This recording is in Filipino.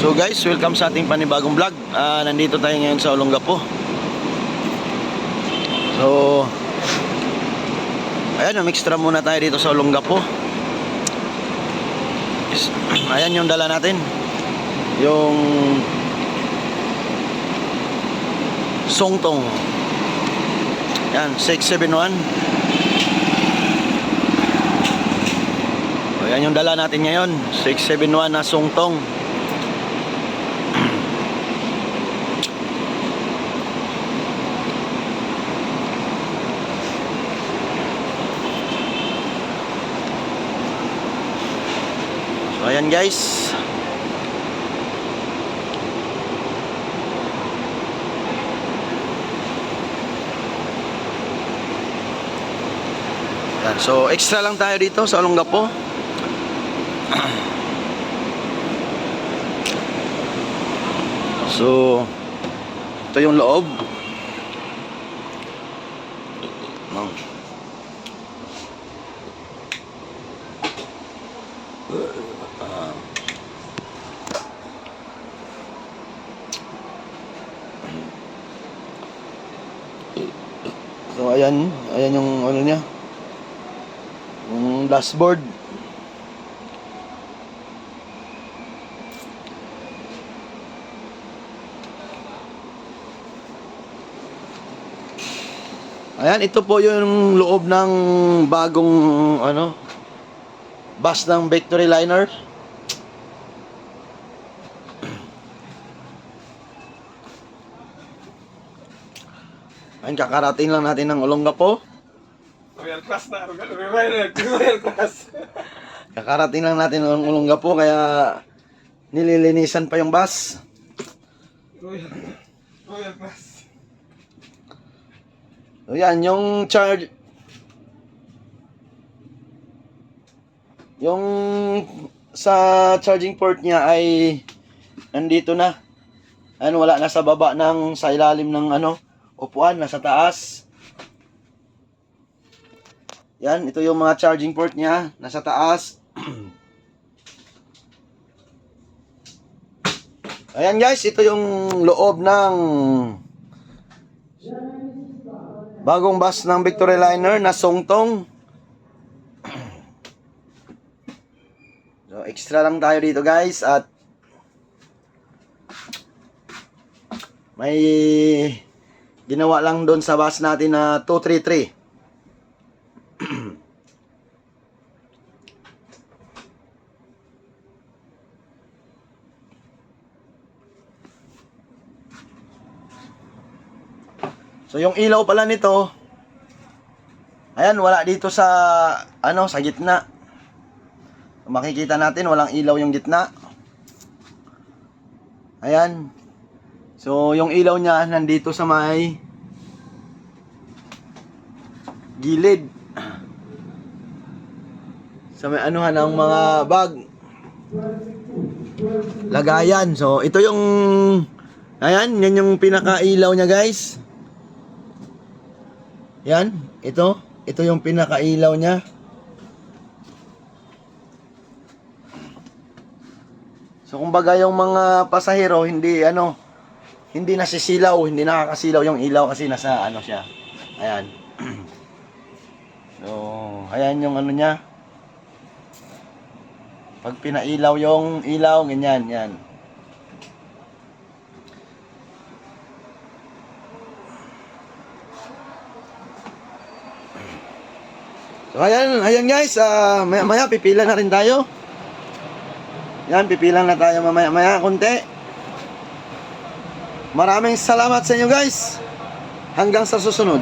So guys, welcome sa ating panibagong vlog. Nandito tayo ngayon sa Olongapo. So ayan, extra muna tayo dito sa Olongapo. Ayan yung dala natin, yung Songtong. Yan, 671. Ayan yung dala natin ngayon, 671 na Songtong. So ayan guys. Yan, so extra lang tayo dito sa Olongapo. So ito yung loob. So ayan yung ano niya, yung dashboard. Ayan, ito po yung loob ng bagong bus ng Victory Liner. Ayan, kakarating lang natin ng Olongapo. Royal Class na, Royal Class. Kakarating lang natin ng Olongapo, kaya nililinisan pa yung bus. Royal Class. So yan, yung charge, yung sa charging port niya ay nandito na. Ano, wala na sa baba sa ilalim ng upuan, nasa taas. Yan, ito yung mga charging port niya, nasa taas. Ayan guys, ito yung loob ng bagong bus ng Victory Liner na Songtong. So extra lang tayo dito guys, at may ginawa lang doon sa bus natin na 233. So yung ilaw pala nito, ayan, wala dito sa sa gitna. Makikita natin walang ilaw yung gitna. Ayan. So yung ilaw niya nandito sa may gilid. Sa may ng mga bag lagayan. So ito yung yan yung pinaka-ilaw niya guys. Yan, ito yung pinaka-ilaw niya. So kumbaga yung mga pasahero hindi nasisilaw, hindi nakakasilaw yung ilaw kasi nasa siya. Ayan. So, ayan yung niya. Pag pinailaw yung ilaw, ganyan, yan. So ayan guys, maya pipila na rin tayo. Yan, pipila na tayo maya konti. Maraming salamat sa inyo guys. Hanggang sa susunod.